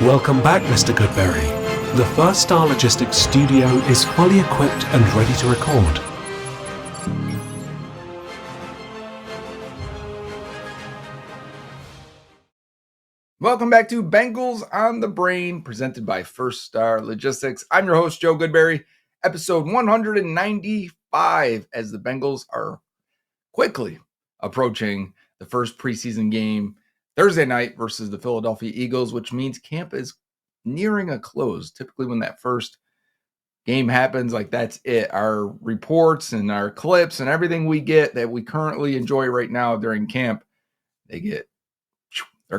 Welcome back, Mr. Goodberry. The First Star Logistics studio is fully equipped and ready to record. Welcome back to Bengals on the Brain, presented by First Star Logistics. I'm your host, Joe Goodberry, episode 195, as the Bengals are quickly approaching the first preseason game Thursday night versus the Philadelphia Eagles, which means camp is nearing a close. Typically when that first game happens, like that's it. Our reports and our clips and everything we get that we currently enjoy right now during camp, they're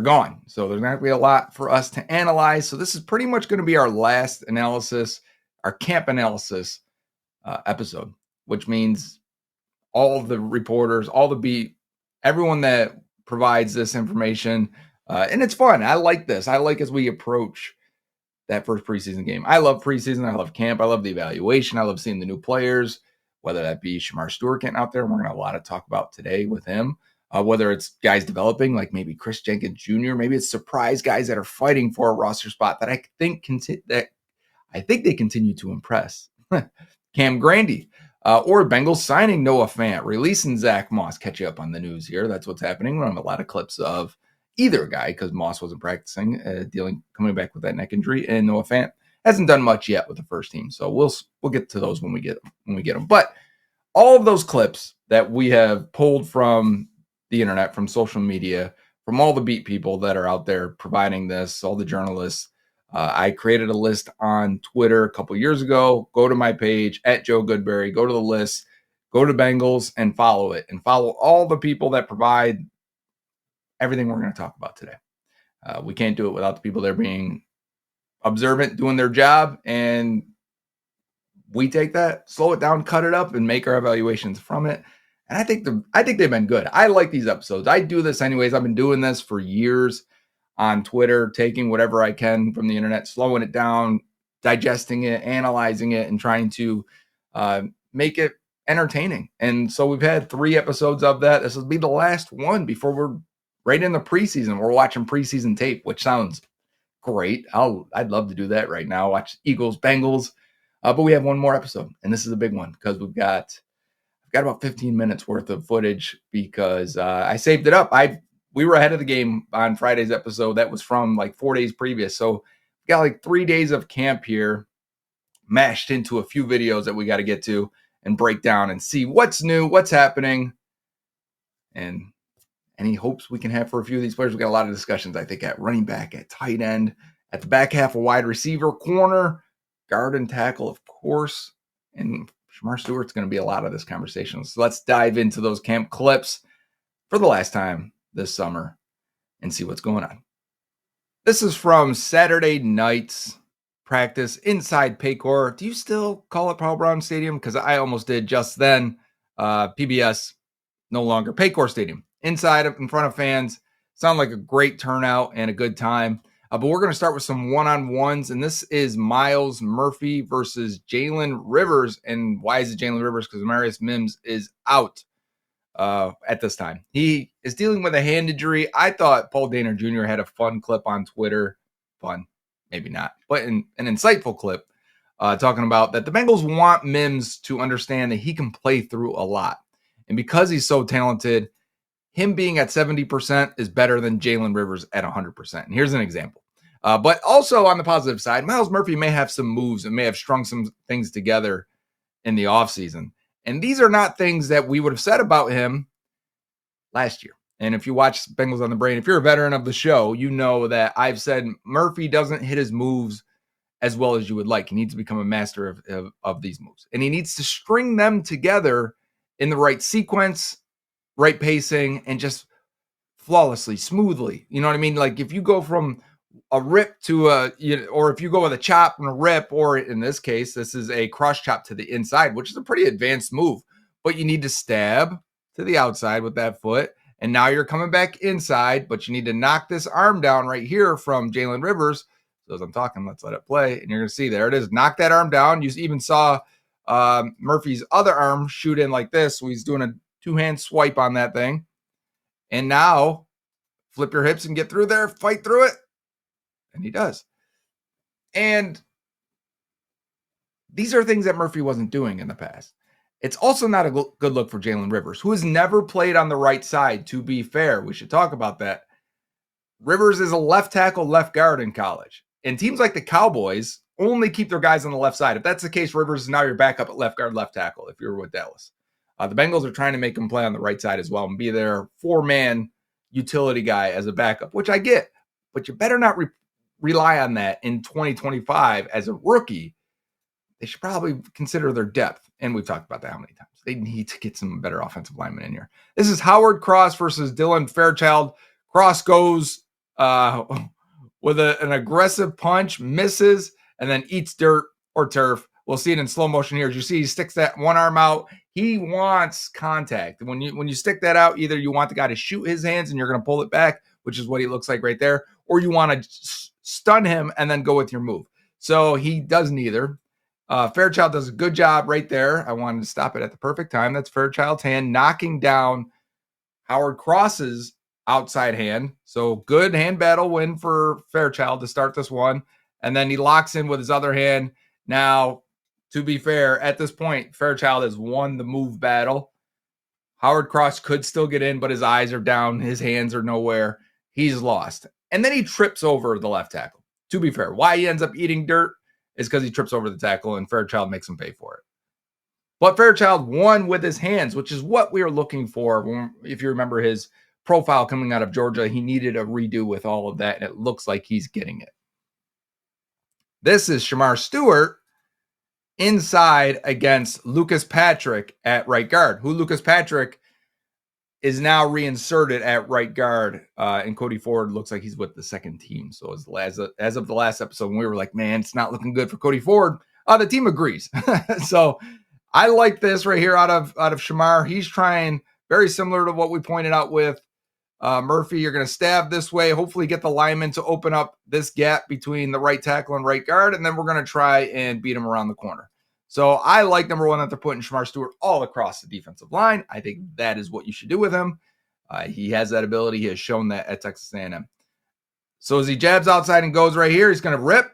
gone. So there's not going to be a lot for us to analyze. So this is pretty much going to be our last analysis, our camp analysis episode, which means all the reporters, all the beat, everyone that provides this information. And it's fun. I like this. I like as we approach that first preseason game. I love preseason. I love camp. I love the evaluation. I love seeing the new players, whether that be Shamar Stewart getting out there. We're going to have a lot to talk about today with him. Whether it's guys developing, like maybe Chris Jenkins Jr., maybe it's surprise guys that are fighting for a roster spot that I think they continue to impress. Cam Grandy, or Bengals signing Noah Fant, releasing Zach Moss. Catch you up on the news here. That's what's happening. We don't have a lot of clips of either guy because Moss wasn't practicing, coming back with that neck injury, and Noah Fant hasn't done much yet with the first team. So we'll get to those when we get them. But all of those clips that we have pulled from the internet, from social media, from all the beat people that are out there providing this, all the journalists. I created a list on Twitter a couple years ago. Go to my page at Joe Goodberry, go to the list, go to Bengals and follow it, and follow all the people that provide everything we're going to talk about today. We can't do it without the people that are being observant, doing their job, and we take that, slow it down, cut it up, and make our evaluations from it. And I think they've been good. I like these episodes. I do this anyways. I've been doing this for years on Twitter, taking whatever I can from the internet, slowing it down, digesting it, analyzing it, and trying to make it entertaining. And so we've had 3 episodes of that. This will be the last one before we're right in the preseason. We're watching preseason tape, which sounds great. I'd love to do that right now. Watch Eagles, Bengals. But we have one more episode, and this is a big one because we've got about 15 minutes worth of footage because I saved it up. We were ahead of the game on Friday's episode. That was from like 4 days previous. So we got like 3 days of camp here mashed into a few videos that we got to get to and break down and see what's new, what's happening, and any hopes we can have for a few of these players. We got a lot of discussions, I think, at running back, at tight end, at the back half of wide receiver, corner, guard and tackle, of course, and Shamar Stewart's going to be a lot of this conversation. So let's dive into those camp clips for the last time this summer and see what's going on. This is from Saturday night's practice inside Paycor. Do you still call it Paycor Stadium? Because I almost did just then. PBS, no longer. Paycor Stadium. Inside, in front of fans. Sound like a great turnout and a good time. But we're going to start with some one-on-ones, and this is Myles Murphy versus Jalen Rivers. And why is it Jalen Rivers? Because Marius Mims is out at this time. He is dealing with a hand injury. I thought Paul Dehner Jr. had a fun clip on Twitter. Fun, maybe not, but an insightful clip talking about that the Bengals want Mims to understand that he can play through a lot. And because he's so talented, him being at 70% is better than Jalen Rivers at 100%. And here's an example. But also on the positive side, Myles Murphy may have some moves and may have strung some things together in the offseason. And these are not things that we would have said about him last year. And if you watch Bengals on the Brain, if you're a veteran of the show, you know that I've said Murphy doesn't hit his moves as well as you would like. He needs to become a master of these moves. And he needs to string them together in the right sequence, right pacing, and just flawlessly, smoothly. You know what I mean? Like if you go from a rip to or if you go with a chop and a rip, or in this case, this is a cross chop to the inside, which is a pretty advanced move, but you need to stab to the outside with that foot. And now you're coming back inside, but you need to knock this arm down right here from Jalen Rivers. So as I'm talking, let's let it play. And you're going to see there it is. Knock that arm down. You even saw Murphy's other arm shoot in like this. So he's doing a 2-hand swipe on that thing. And now flip your hips and get through there, fight through it. and he does. And these are things that Murphy wasn't doing in the past. It's also not a good look for Jalen Rivers, who has never played on the right side, to be fair. We should talk about that. Rivers is a left tackle, left guard in college. And teams like the Cowboys only keep their guys on the left side. If that's the case, Rivers is now your backup at left guard, left tackle if you're with Dallas. The Bengals are trying to make him play on the right side as well and be their four-man utility guy as a backup, which I get. But you better not rely on that in 2025 as a rookie. They should probably consider their depth. And we've talked about that how many times. They need to get some better offensive linemen in here. This is Howard Cross versus Dylan Fairchild. Cross goes with an aggressive punch, misses, and then eats dirt or turf. We'll see it in slow motion here. As you see, he sticks that one arm out. He wants contact. When you stick that out, either you want the guy to shoot his hands and you're going to pull it back, which is what he looks like right there, or you want to stun him and then go with your move. So he does neither. Fairchild does a good job right there. I wanted to stop it at the perfect time. That's Fairchild's hand knocking down Howard Cross's outside hand. So good hand battle win for Fairchild to start this one. And then he locks in with his other hand. Now, to be fair, at this point, Fairchild has won the move battle. Howard Cross could still get in, but his eyes are down. His hands are nowhere. He's lost. And then he trips over the left tackle. To be fair, why he ends up eating dirt is because he trips over the tackle and Fairchild makes him pay for it. But Fairchild won with his hands, which is what we were looking for. If you remember his profile coming out of Georgia, he needed a redo with all of that, and it looks like he's getting it. This is Shamar Stewart inside against Lucas Patrick at right guard, who Lucas Patrick is now reinserted at right guard. And Cody Ford looks like he's with the second team. So as of the last episode, when we were like, man, it's not looking good for Cody Ford, the team agrees. So I like this right here out of Shamar. He's trying very similar to what we pointed out with Murphy. You're going to stab this way, hopefully get the lineman to open up this gap between the right tackle and right guard, and then we're going to try and beat him around the corner. So I like, number one, that they're putting Shamar Stewart all across the defensive line. I think that is what you should do with him. He has that ability. He has shown that at Texas A&M. So as he jabs outside and goes right here, he's going to rip.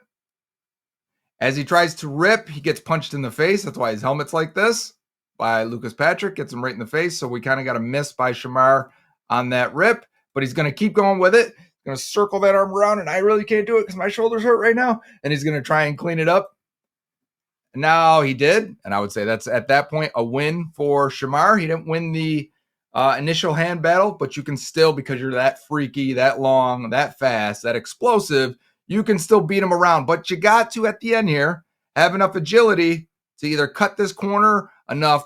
As he tries to rip, he gets punched in the face. That's why his helmet's like this by Lucas Patrick. Gets him right in the face. So we kind of got a miss by Shamar on that rip. But he's going to keep going with it. He's going to circle that arm around. And I really can't do it because my shoulders hurt right now. And he's going to try and clean it up. Now he did. And I would say that's at that point a win for Shamar. He didn't win the initial hand battle. But you can still, because you're that freaky, that long, that fast, that explosive, you can still beat him around. But you got to, at the end here, have enough agility to either cut this corner, enough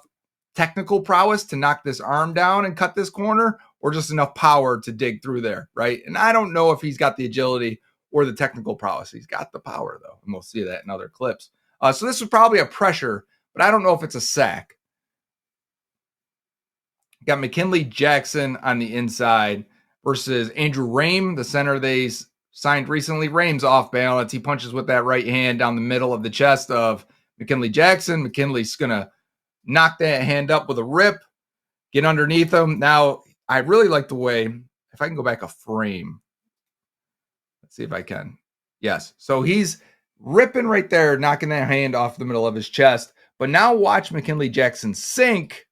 technical prowess to knock this arm down and cut this corner, or just enough power to dig through there, right? And I don't know if he's got the agility or the technical prowess. He's got the power, though, and we'll see that in other clips. So this was probably a pressure, but I don't know if it's a sack. Got McKinley Jackson on the inside versus Andrew Rame, the center they signed recently. Rame's off balance. He punches with that right hand down the middle of the chest of McKinley Jackson. McKinley's going to knock that hand up with a rip, get underneath him. Now, I really like the way, if I can go back a frame. Let's see if I can. Yes. So he's ripping right there, knocking that hand off the middle of his chest. But now watch McKinley Jackson sink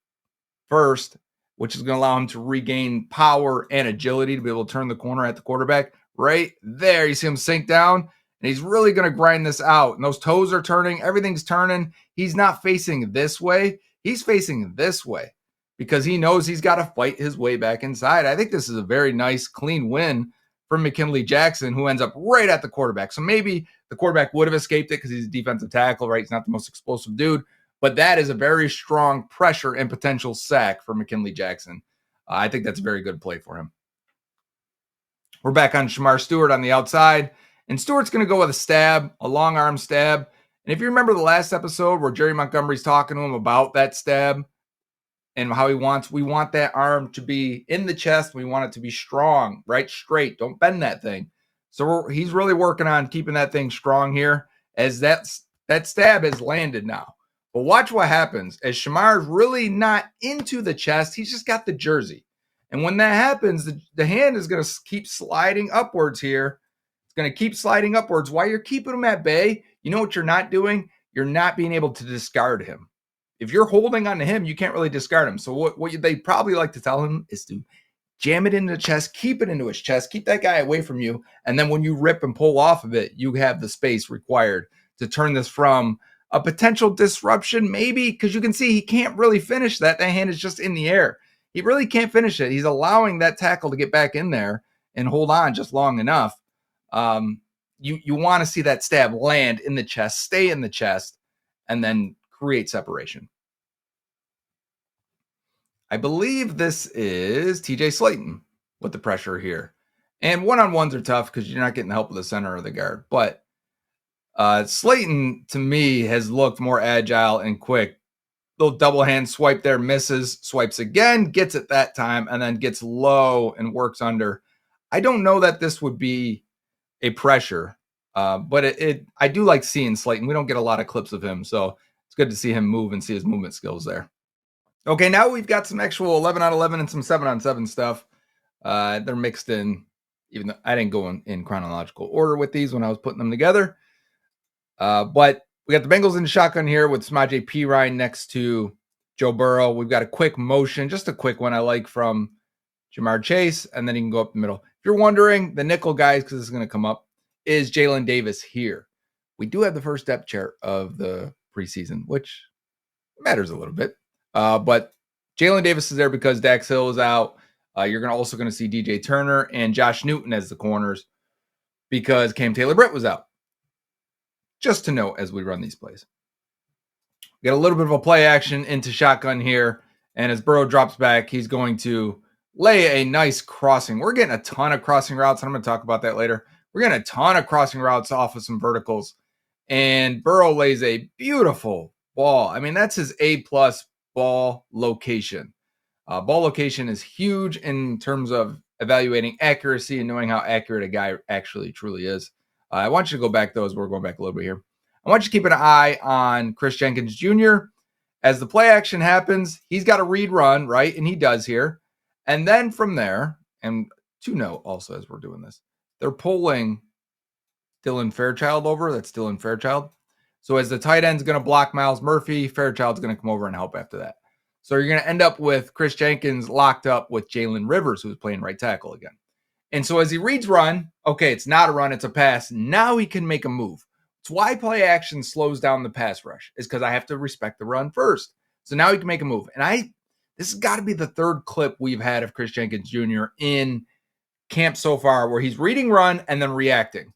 first, which is going to allow him to regain power and agility to be able to turn the corner at the quarterback. Right there, you see him sink down, and he's really going to grind this out. And those toes are turning. Everything's turning. He's not facing this way. He's facing this way because he knows he's got to fight his way back inside. I think this is a very nice, clean win from McKinley Jackson, who ends up right at the quarterback. So maybe the quarterback would have escaped it because he's a defensive tackle, right? He's not the most explosive dude. But that is a very strong pressure and potential sack for McKinley Jackson. I think that's a very good play for him. We're back on Shamar Stewart on the outside. And Stewart's going to go with a stab, a long arm stab. And if you remember the last episode where Jerry Montgomery's talking to him about that stab and how we want that arm to be in the chest. We want it to be strong, right? Straight. Don't bend that thing. So he's really working on keeping that thing strong here as that stab has landed now. But watch what happens as Shamar's really not into the chest. He's just got the jersey. And when that happens, the hand is going to keep sliding upwards here. It's going to keep sliding upwards. While you're keeping him at bay, you know what you're not doing? You're not being able to discard him. If you're holding on to him, you can't really discard him. So what they probably like to tell him is to jam it into the chest, keep it into his chest, keep that guy away from you. And then when you rip and pull off of it, you have the space required to turn this from a potential disruption, maybe, because you can see he can't really finish that. That hand is just in the air. He really can't finish it. He's allowing that tackle to get back in there and hold on just long enough. You want to see that stab land in the chest, stay in the chest, and then create separation. I believe this is TJ Slayton with the pressure here. And one-on-ones are tough because you're not getting the help of the center or the guard. But Slayton, to me, has looked more agile and quick. Little double hand swipe there, misses, swipes again, gets it that time, and then gets low and works under. I don't know that this would be a pressure, but I do like seeing Slayton. We don't get a lot of clips of him, so it's good to see him move and see his movement skills there. Okay, now we've got some actual 11 on 11 and some 7 on 7 stuff. They're mixed in, even though I didn't go in chronological order with these when I was putting them together. But we got the Bengals in the shotgun here with Samaje Perine next to Joe Burrow. We've got a quick motion, just a quick one I like from Jamar Chase, and then he can go up the middle. If you're wondering, the nickel guys, because this is going to come up, is Jalen Davis here. We do have the first depth chart of the preseason, which matters a little bit. But Jalen Davis is there because Dax Hill is out. You're also going to see DJ Turner and Josh Newton as the corners because Cam Taylor-Britt was out. Just to note as we run these plays. We got a little bit of a play action into shotgun here. And as Burrow drops back, he's going to lay a nice crossing. We're getting a ton of crossing routes. And I'm going to talk about that later. We're getting a ton of crossing routes off of some verticals. And Burrow lays a beautiful ball. I mean, that's his A-plus ball location. Ball location is huge in terms of evaluating accuracy and knowing how accurate a guy actually truly is. I want you to go back, though, as we're going back a little bit here. I want you to keep an eye on Chris Jenkins Jr. As the play action happens, he's got a read run, right? And he does here. And then from there, and to note also as we're doing this, they're pulling Dylan Fairchild over. That's Dylan Fairchild. So as the tight end's going to block Myles Murphy, Fairchild's going to come over and help after that. So you're going to end up with Chris Jenkins locked up with Jalen Rivers, who's playing right tackle again. And so as he reads run, okay, it's not a run, it's a pass. Now he can make a move. It's why play action slows down the pass rush, is because I have to respect the run first. So now he can make a move. And this has got to be the third clip we've had of Chris Jenkins Jr. in camp so far where he's reading run and then reacting.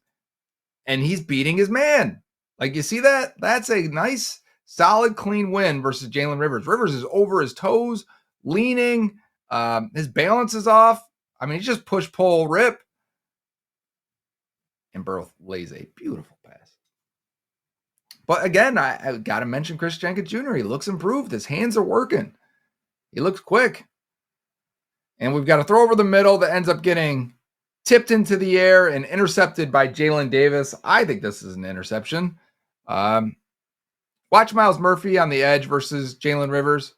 And he's beating his man. Like, you see that? That's a nice, solid, clean win versus Jalen Rivers. Rivers is over his toes, leaning. His balance is off. I mean, he's just push, pull, rip. And Burrow lays a beautiful pass. But again, I got to mention Chris Jenkins Jr. He looks improved. His hands are working. He looks quick. And we've got a throw over the middle that ends up getting tipped into the air and intercepted by Jalen Davis. I think this is an interception. Watch Myles Murphy on the edge versus Jalen Rivers.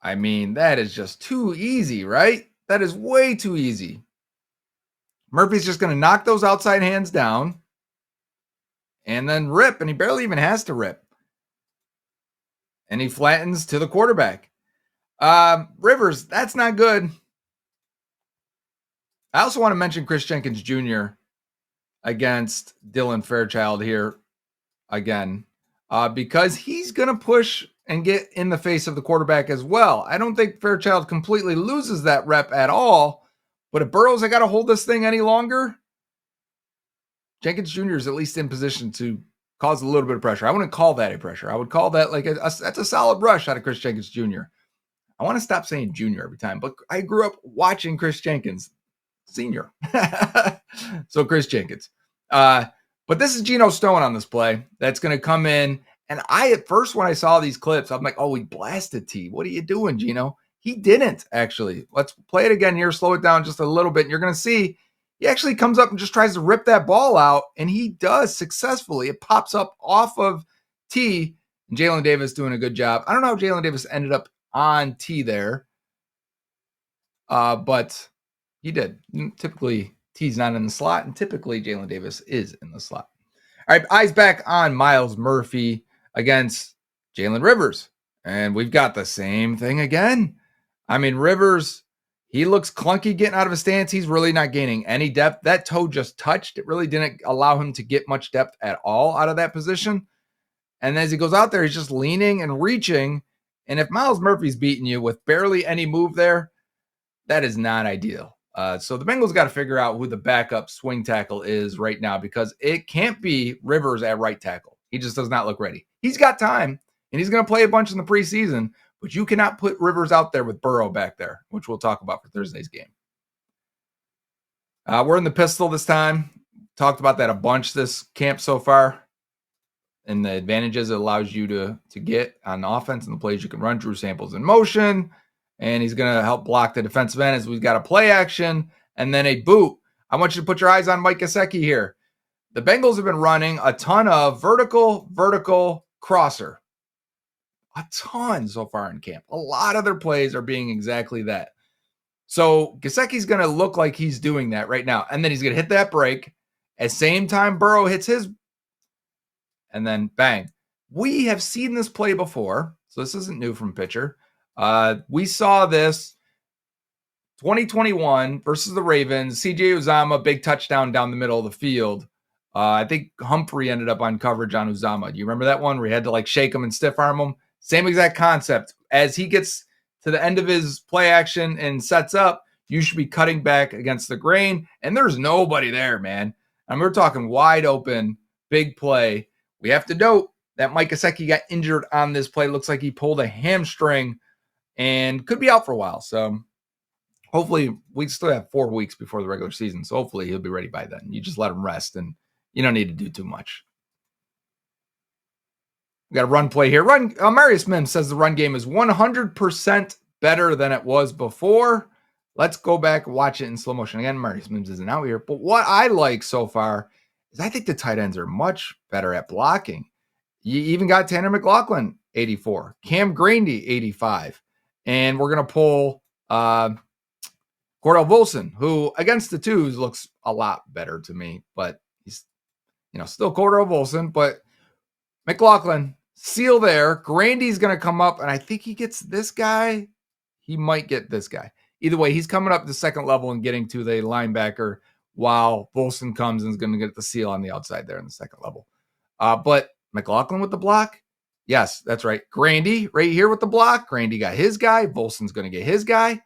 I mean, that is just too easy, right? That is way too easy. Murphy's just going to knock those outside hands down and then rip, and he barely even has to rip. And he flattens to the quarterback. Rivers, that's not good. I also want to mention Chris Jenkins Jr. against Dylan Fairchild here again, because he's going to push and get in the face of the quarterback as well. I don't think Fairchild completely loses that rep at all, but if Burrow's got to hold this thing any longer, Jenkins Jr. is at least in position to cause a little bit of pressure. I wouldn't call that a pressure. I would call that like that's a solid rush out of Chris Jenkins Jr. I want to stop saying junior every time, but I grew up watching Chris Jenkins Senior. So Chris Jenkins. But this is Geno Stone on this play that's going to come in. And at first, when I saw these clips, I'm like, oh, he blasted T. What are you doing, Geno? He didn't, actually. Let's play it again here, slow it down just a little bit. And you're going to see he actually comes up and just tries to rip that ball out. And he does successfully. It pops up off of T. And Jalen Davis doing a good job. I don't know how Jalen Davis ended up on T there. But he did. Typically, T's not in the slot, and typically Jalen Davis is in the slot. All right, eyes back on Myles Murphy against Jalen Rivers. And we've got the same thing again. I mean, Rivers, he looks clunky getting out of his stance. He's really not gaining any depth. That toe just touched. It really didn't allow him to get much depth at all out of that position. And as he goes out there, he's just leaning and reaching. And if Myles Murphy's beating you with barely any move there, that is not ideal. So the Bengals got to figure out who the backup swing tackle is right now, because it can't be Rivers at right tackle. He just does not look ready. He's got time, and he's going to play a bunch in the preseason, but you cannot put Rivers out there with Burrow back there, which we'll talk about for Thursday's game. We're in the pistol this time. Talked about that a bunch this camp so far, and the advantages it allows you to get on offense and the plays you can run. Drew Samples in motion, and he's going to help block the defensive end as we've got a play action and then a boot. I want you to put your eyes on Mike Gesicki here. The Bengals have been running a ton of vertical crosser. A ton so far in camp. A lot of their plays are being exactly that. So Gesicki's going to look like he's doing that right now. And then he's going to hit that break. At the same time, Burrow hits his. And then bang. We have seen this play before. So this isn't new from pitcher. We saw this 2021 versus the Ravens. CJ Uzomah, big touchdown down the middle of the field. I think Humphrey ended up on coverage on Uzomah. Do you remember that one where he had to like shake him and stiff arm him? Same exact concept. As he gets to the end of his play action and sets up, you should be cutting back against the grain. And there's nobody there, man. And we're talking wide open, big play. We have to note that Mike Gesicki got injured on this play. Looks like he pulled a hamstring and could be out for a while. So hopefully we still have 4 weeks before the regular season. So hopefully he'll be ready by then. You just let him rest and you don't need to do too much. We got a run play here. Marius Mims says the run game is 100% better than it was before. Let's go back and watch it in slow motion. Again, Marius Mims isn't out here. But what I like so far is I think the tight ends are much better at blocking. You even got Tanner McLaughlin, 84. Cam Grandy, 85. And we're going to pull Cordell Volson, who against the twos looks a lot better to me. But he's, still Cordell Volson. But McLaughlin, seal there. Grandy's going to come up, and I think he gets this guy. He might get this guy. Either way, he's coming up the second level and getting to the linebacker while Volson comes and is going to get the seal on the outside there in the second level. But McLaughlin with the block? Yes, that's right. Grandy right here with the block. Grandy got his guy. Volson's going to get his guy.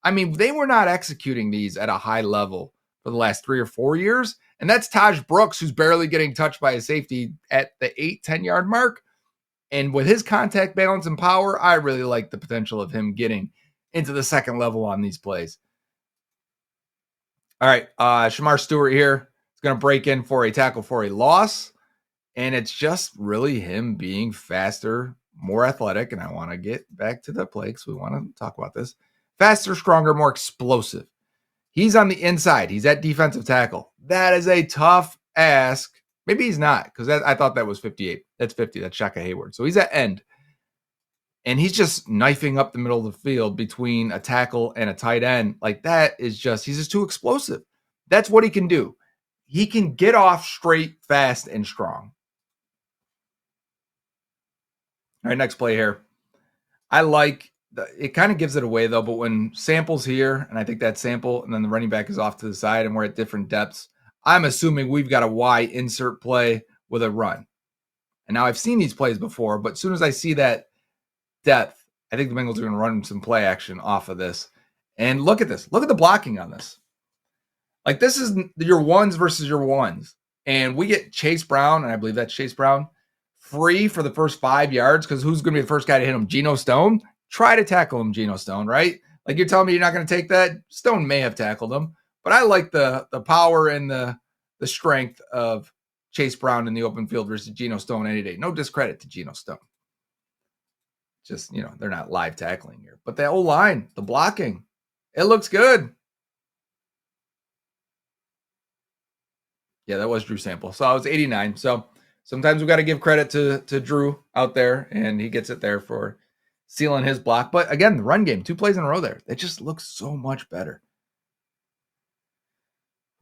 I mean, they were not executing these at a high level for the last 3 or 4 years. And that's Taj Brooks, who's barely getting touched by a safety at the 8-10 yard mark. And with his contact balance and power, I really like the potential of him getting into the second level on these plays. All right, Shamar Stewart here is going to break in for a tackle for a loss. And it's just really him being faster, more athletic. And I want to get back to the play because we want to talk about this. Faster, stronger, more explosive. He's on the inside. He's at defensive tackle. That is a tough ask. Maybe he's not, because I thought that was 58. That's 50. That's Shaka Hayward. So he's at end. And he's just knifing up the middle of the field between a tackle and a tight end. Like that is just, he's just too explosive. That's what he can do. He can get off straight, fast, and strong. All right, next play here. I like, it kind of gives it away though, but when Sample's here, and I think that Sample, and then the running back is off to the side and we're at different depths, I'm assuming we've got a Y insert play with a run. And now I've seen these plays before, but as soon as I see that depth, I think the Bengals are going to run some play action off of this. And look at this. Look at the blocking on this. Like this is your ones versus your ones. And we get Chase Brown, and I believe that's Chase Brown, free for the first 5 yards because who's going to be the first guy to hit him? Geno Stone? Try to tackle him, Geno Stone, right? Like you're telling me you're not going to take that? Stone may have tackled him. But I like the power and the strength of Chase Brown in the open field versus Geno Stone any day. No discredit to Geno Stone. Just, they're not live tackling here. But the O-line, the blocking, it looks good. Yeah, that was Drew Sample. So I was 89. So sometimes we got to give credit to Drew out there, and he gets it there for sealing his block. But again, the run game, 2 plays in a row there. It just looks so much better.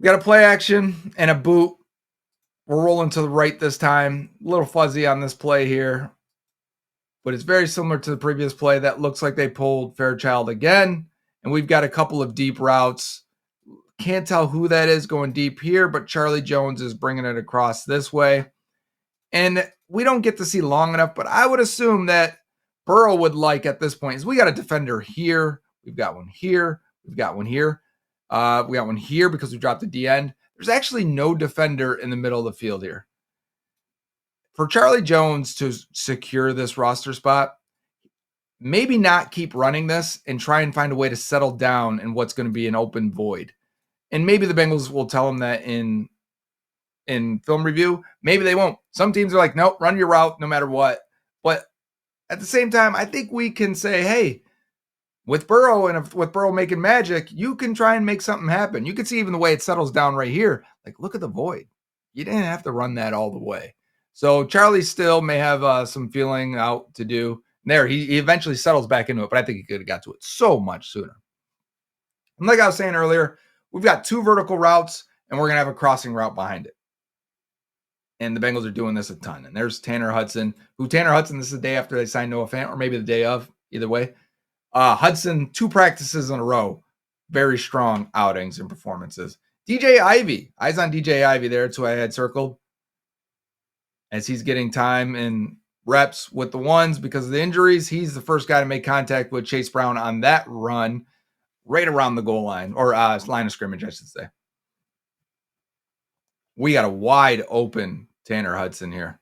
We got a play action and a boot. We're rolling to the right this time. A little fuzzy on this play here, but it's very similar to the previous play. That looks like they pulled Fairchild again, and we've got a couple of deep routes. Can't tell who that is going deep here, but Charlie Jones is bringing it across this way. And we don't get to see long enough, but I would assume that Burrow would like at this point is we got a defender here. We've got one here. We've got one here. We got one here because we dropped the D end. There's actually no defender in the middle of the field here. For Charlie Jones to secure this roster spot, maybe not keep running this and try and find a way to settle down in what's going to be an open void. And maybe the Bengals will tell him that in film review. Maybe they won't. Some teams are like, nope, run your route no matter what. But at the same time, I think we can say, hey, with Burrow and with Burrow making magic, you can try and make something happen. You can see even the way it settles down right here. Like, look at the void. You didn't have to run that all the way. So Charlie still may have some feeling out to do. There, he eventually settles back into it, but I think he could have got to it so much sooner. And like I was saying earlier, we've got 2 vertical routes, and we're going to have a crossing route behind it. And the Bengals are doing this a ton. And there's Tanner Hudson, this is the day after they signed Noah Fant, or maybe the day of, either way. Hudson, 2 practices in a row. Very strong outings and performances. DJ Ivey, eyes on DJ Ivey there. That's who I had circled. As he's getting time and reps with the ones because of the injuries, he's the first guy to make contact with Chase Brown on that run right around the goal line, or line of scrimmage, I should say. We got a wide open Tanner Hudson here.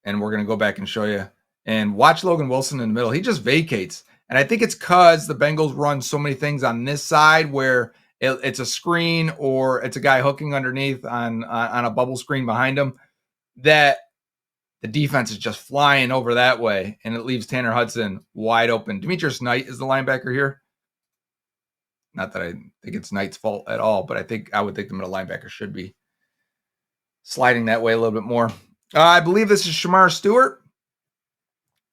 And we're going to go back and show you. And watch Logan Wilson in the middle. He just vacates. And I think it's because the Bengals run so many things on this side where it's a screen or it's a guy hooking underneath on a bubble screen behind him that the defense is just flying over that way. And it leaves Tanner Hudson wide open. Demetrius Knight is the linebacker here. Not that I think it's Knight's fault at all, but I would think the middle linebacker should be sliding that way a little bit more. I believe this is Shamar Stewart.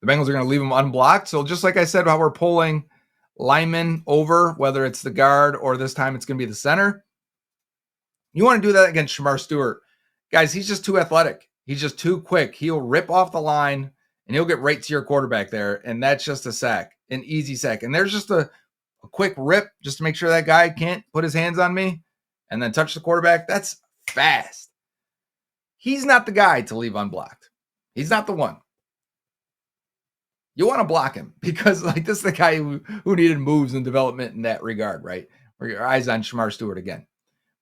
The Bengals are going to leave him unblocked. So just like I said, how we're pulling linemen over, whether it's the guard or this time it's going to be the center, you want to do that against Shamar Stewart. Guys, he's just too athletic. He's just too quick. He'll rip off the line and he'll get right to your quarterback there. And that's just a sack, an easy sack. And there's just a quick rip just to make sure that guy can't put his hands on me and then touch the quarterback. That's fast. He's not the guy to leave unblocked. He's not the one. You want to block him because like this is the guy who needed moves and development in that regard, right? Where your eyes on Shamar Stewart again.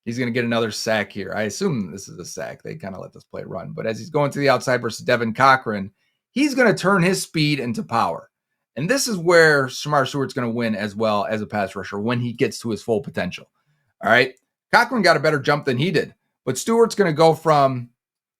He's going to get another sack here. I assume this is a sack. They kind of let this play run. But as he's going to the outside versus Devin Cochran, he's going to turn his speed into power. And this is where Shamar Stewart's going to win as well as a pass rusher when he gets to his full potential. All right. Cochran got a better jump than he did. But Stewart's going to go from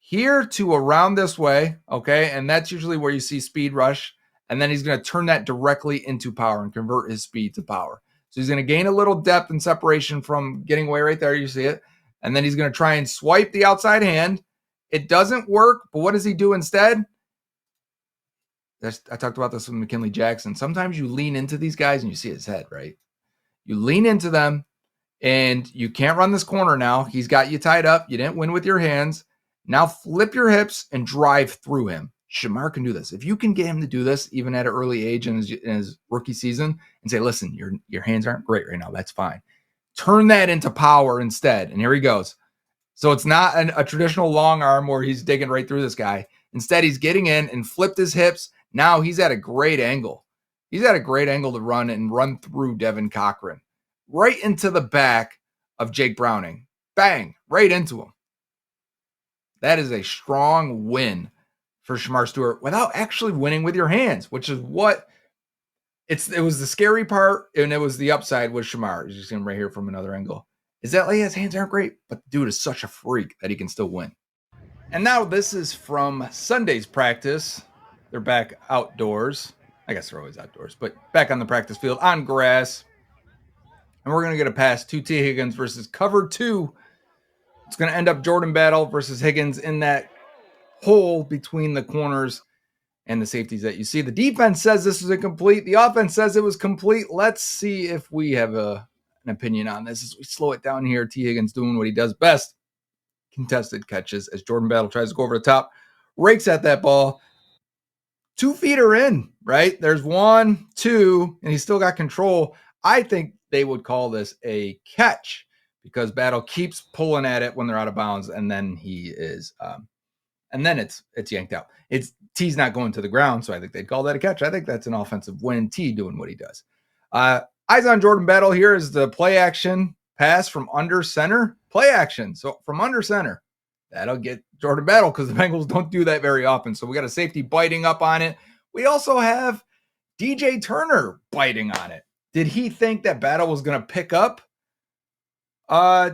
here to around this way. Okay. And that's usually where you see speed rush. And then he's going to turn that directly into power and convert his speed to power. So he's going to gain a little depth and separation from getting away right there. You see it. And then he's going to try and swipe the outside hand. It doesn't work. But what does he do instead? I talked about this with McKinley Jackson. Sometimes you lean into these guys and you see his head, right? You lean into them and you can't run this corner now. He's got you tied up. You didn't win with your hands. Now flip your hips and drive through him. Shamar can do this. If you can get him to do this, even at an early age in his rookie season, and say, listen, your hands aren't great right now. That's fine. Turn that into power instead. And here he goes. So it's not a traditional long arm where he's digging right through this guy. Instead, he's getting in and flipped his hips. Now he's at a great angle. He's at a great angle to run through Devin Cochran. Right into the back of Jake Browning. Bang, right into him. That is a strong win for Shamar Stewart without actually winning with your hands, which is what it was the scary part, and it was the upside with Shamar. You see him right here from another angle. Is that like his hands aren't great, but the dude is such a freak that he can still win. And now this is from Sunday's practice. They're back outdoors. I guess they're always outdoors, but back on the practice field on grass. And we're going to get a pass to T. Higgins versus cover 2. It's going to end up Jordan Battle versus Higgins in that hole between the corners and the safeties that you see. The defense says this is incomplete. The offense says it was complete. Let's see if we have an opinion on this. As we slow it down here, T. Higgins doing what he does best. Contested catches as Jordan Battle tries to go over the top, rakes at that ball. 2 feet are in, right? There's 1, 2, and he's still got control. I think they would call this a catch because Battle keeps pulling at it when they're out of bounds, and then he is, and then it's yanked out. T's not going to the ground, so I think they'd call that a catch. I think that's an offensive win. T doing what he does. Eyes on Jordan Battle. Here is the play action pass from under center. Play action. So from under center, that'll get Jordan Battle because the Bengals don't do that very often. So we got a safety biting up on it. We also have DJ Turner biting on it. Did he think that Battle was going to pick up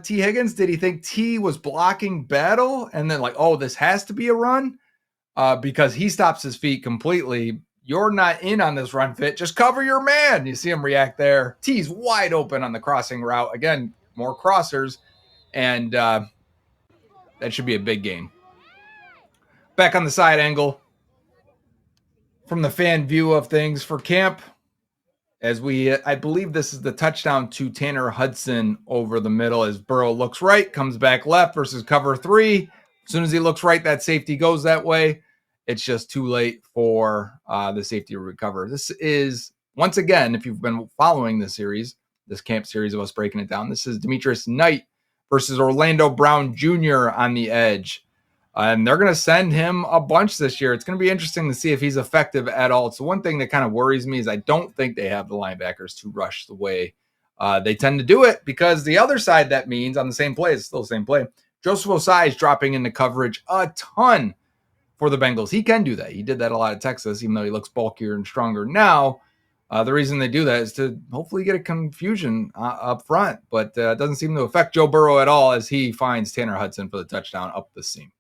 T. Higgins? Did he think T was blocking Battle and then like, oh, this has to be a run? Because he stops his feet completely. You're not in on this run fit. Just cover your man. You see him react there. T's wide open on the crossing route. Again, more crossers. And that should be a big game. Back on the side angle from the fan view of things for camp. As I believe this is the touchdown to Tanner Hudson over the middle as Burrow looks right, comes back left versus cover 3. As soon as he looks right, that safety goes that way. It's just too late for the safety to recover. This is, once again, if you've been following this series, this camp series of us breaking it down, this is Demetrius Knight versus Orlando Brown Jr. on the edge. And they're going to send him a bunch this year. It's going to be interesting to see if he's effective at all. So one thing that kind of worries me is I don't think they have the linebackers to rush the way they tend to do it, because the other side that means on the same play, it's still the same play. Joseph Ossai is dropping into coverage a ton for the Bengals. He can do that. He did that a lot at Texas, even though he looks bulkier and stronger now. The reason they do that is to hopefully get a confusion up front, but it doesn't seem to affect Joe Burrow at all as he finds Tanner Hudson for the touchdown up the seam.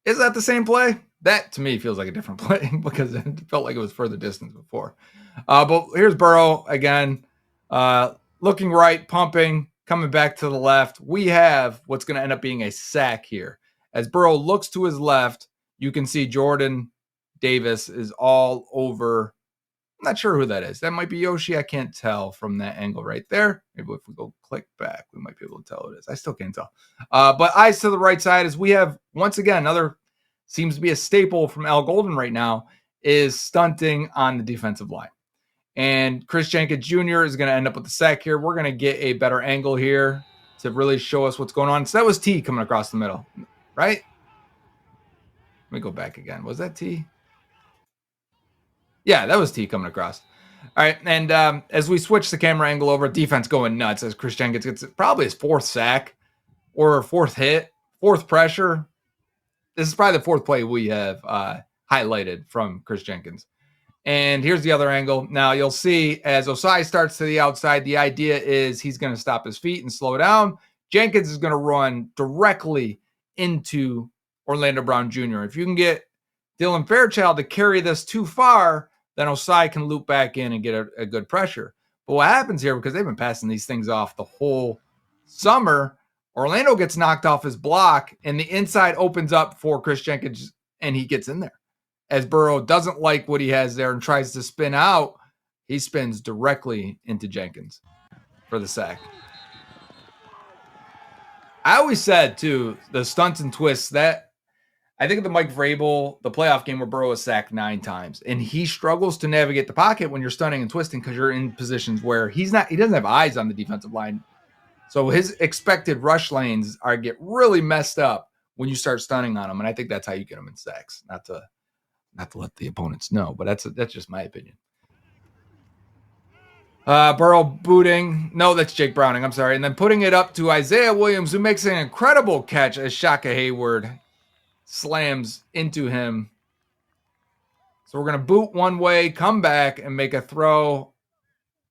Is that the same play? That, to me, feels like a different play because it felt like it was further distance before. But here's Burrow again, looking right, pumping, coming back to the left. We have what's going to end up being a sack here. As Burrow looks to his left, you can see Jordan Davis is all over. I'm not sure who that is. That might be Yoshi. I can't tell from that angle right there. Maybe if we go click back, we might be able to tell who it is. I still can't tell. But eyes to the right side as we have, once again, another seems to be a staple from Al Golden right now is stunting on the defensive line. And Chris Jenkins Jr. is going to end up with the sack here. We're going to get a better angle here to really show us what's going on. So that was T coming across the middle, right? Let me go back again. Was that T? Yeah, that was T coming across. All right, and as we switch the camera angle over, defense going nuts as Chris Jenkins gets probably his 4th sack or 4th hit, 4th pressure. This is probably the 4th play we have highlighted from Chris Jenkins. And here's the other angle. Now you'll see as Ossai starts to the outside, the idea is he's going to stop his feet and slow down. Jenkins is going to run directly into Orlando Brown Jr. If you can get Dylan Fairchild to carry this too far, then Ossai can loop back in and get a good pressure. But what happens here, because they've been passing these things off the whole summer, Orlando gets knocked off his block, and the inside opens up for Chris Jenkins, and he gets in there. As Burrow doesn't like what he has there and tries to spin out, he spins directly into Jenkins for the sack. I always said, too, the stunts and twists, that I think of the Mike Vrabel, the playoff game where Burrow was sacked 9 times, and he struggles to navigate the pocket when you're stunting and twisting because you're in positions where he doesn't have eyes on the defensive line. So his expected rush lanes get really messed up when you start stunning on him, and I think that's how you get him in sacks. Not to let the opponents know, but that's just my opinion. Burrow booting. No, that's Jake Browning. I'm sorry. And then putting it up to Isaiah Williams, who makes an incredible catch as Shaka Hayward slams into him. So we're going to boot one way, come back, and make a throw,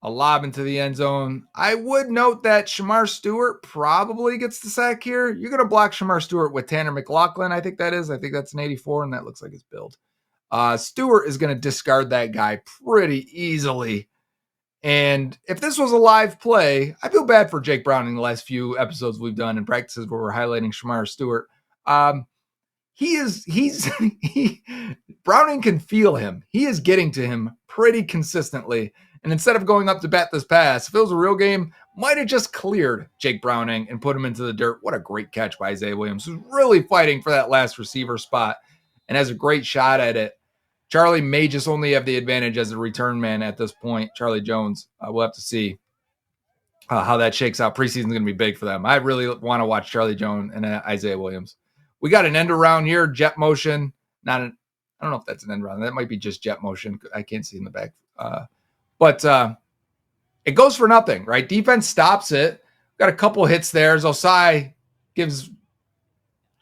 a lob into the end zone. I would note that Shamar Stewart probably gets the sack here. You're going to block Shamar Stewart with Tanner McLaughlin, I think that is. I think that's an 84, and that looks like his build. Stewart is going to discard that guy pretty easily. And if this was a live play, I feel bad for Jake Browning the last few episodes we've done in practices where we're highlighting Shamar Stewart. Browning can feel him. He is getting to him pretty consistently. And instead of going up to bat this pass, if it was a real game, might have just cleared Jake Browning and put him into the dirt. What a great catch by Isaiah Williams, who's really fighting for that last receiver spot and has a great shot at it. Charlie may just only have the advantage as a return man at this point. Charlie Jones, we'll have to see how that shakes out. Preseason is going to be big for them. I really want to watch Charlie Jones and Isaiah Williams. We got an end around here, jet motion. I don't know if that's an end around. That might be just jet motion. I can't see in the back. But it goes for nothing, right? Defense stops it. Got a couple hits there. Osai gives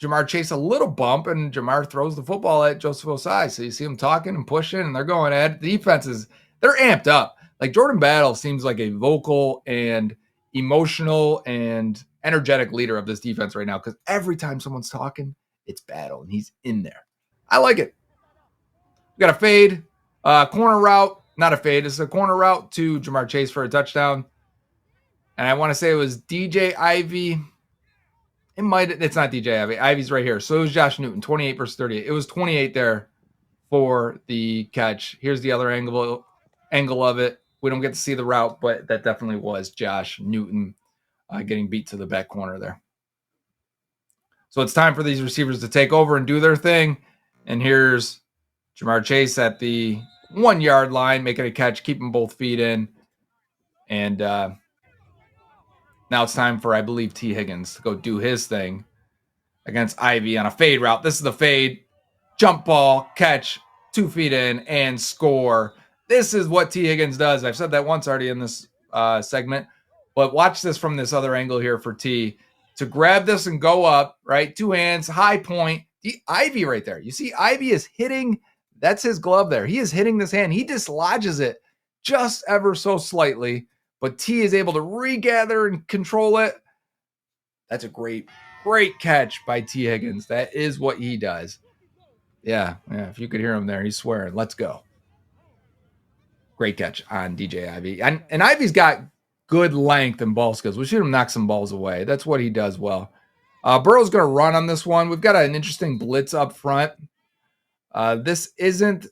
Jamar Chase a little bump, and Jamar throws the football at Joseph Osai. So you see them talking and pushing, and they're going at the defenses. They're amped up. Like Jordan Battle seems like a vocal and emotional and energetic leader of this defense right now, because every time someone's talking, it's Battle, and he's in there. I like it. We got a fade, corner route. Not a fade. It's a corner route to Jamar Chase for a touchdown. And I want to say it was DJ Ivy. It's not DJ Ivy. Ivy's right here. So it was Josh Newton, 28 versus 38. It was 28 there for the catch. Here's the other angle of it. We don't get to see the route, but that definitely was Josh Newton getting beat to the back corner there. So it's time for these receivers to take over and do their thing. And here's Jamar Chase at the 1 yard line, making a catch, keeping both feet in. And now it's time for, I believe, T. Higgins to go do his thing against Ivy on a fade route. This is the fade, jump ball, catch, 2 feet in, and score. This is what T. Higgins does. I've said that once already in this segment, but watch this from this other angle here for T. To grab this and go up, right? 2 hands, high point. Ivy right there. You see Ivy is hitting, that's his glove there. He is hitting this hand. He dislodges it just ever so slightly, but T is able to regather and control it. That's a great catch by T. Higgins. That is what he does. Yeah, if you could hear him there, he's swearing, let's go. Great catch on DJ Ivy. And Ivy's got good length and ball skills. We should him knock some balls away. That's what he does well. Burrow's going to run on this one. We've got an interesting blitz up front. This isn't,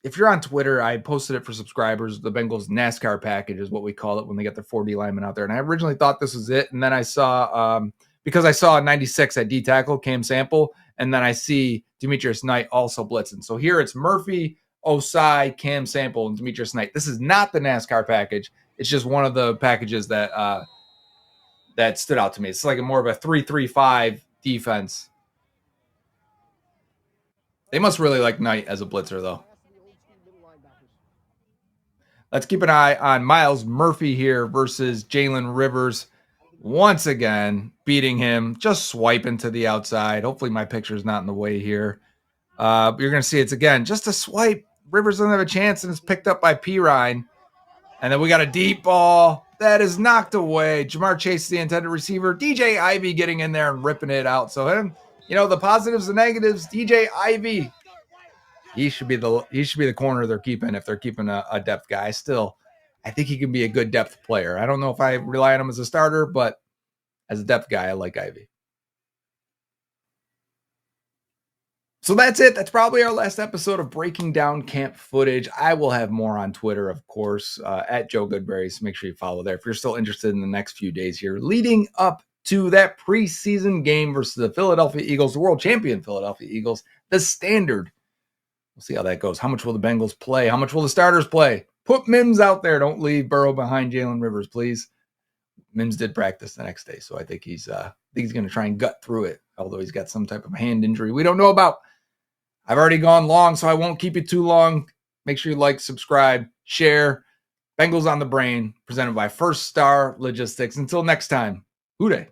if you're on Twitter, I posted it for subscribers. The Bengals NASCAR package is what we call it when they get their 4D linemen out there. And I originally thought this was it. And then I saw, because I saw 96 at D tackle, Cam Sample, and then I see Demetrius Knight also blitzing. So here it's Murphy, Osai, Cam Sample, and Demetrius Knight. This is not the NASCAR package. It's just one of the packages that stood out to me. It's like more of a 3-3-5 defense. They must really like Knight as a blitzer, though. Let's keep an eye on Miles Murphy here versus Jalen Rivers. Once again, beating him, just swiping to the outside. Hopefully my picture's not in the way here. You're going to see it's, again, just a swipe. Rivers doesn't have a chance, and it's picked up by Pirine. And then we got a deep ball that is knocked away. Jamar Chase, the intended receiver. DJ Ivy getting in there and ripping it out. So him, the positives and negatives. DJ Ivy, he should be the corner they're keeping if they're keeping a depth guy. Still, I think he can be a good depth player. I don't know if I rely on him as a starter, but as a depth guy, I like Ivy. So that's it. That's probably our last episode of Breaking Down Camp Footage. I will have more on Twitter, of course, at Joe Goodberry. So make sure you follow there if you're still interested in the next few days here, leading up to that preseason game versus the Philadelphia Eagles, the world champion Philadelphia Eagles, the standard. We'll see how that goes. How much will the Bengals play? How much will the starters play? Put Mims out there. Don't leave Burrow behind Jalen Rivers, please. Mims did practice the next day, so I think he's going to try and gut through it, although he's got some type of hand injury we don't know about. I've already gone long, so I won't keep you too long. Make sure you like, subscribe, share. Bengals on the Brain, presented by First Star Logistics. Until next time, Hooday.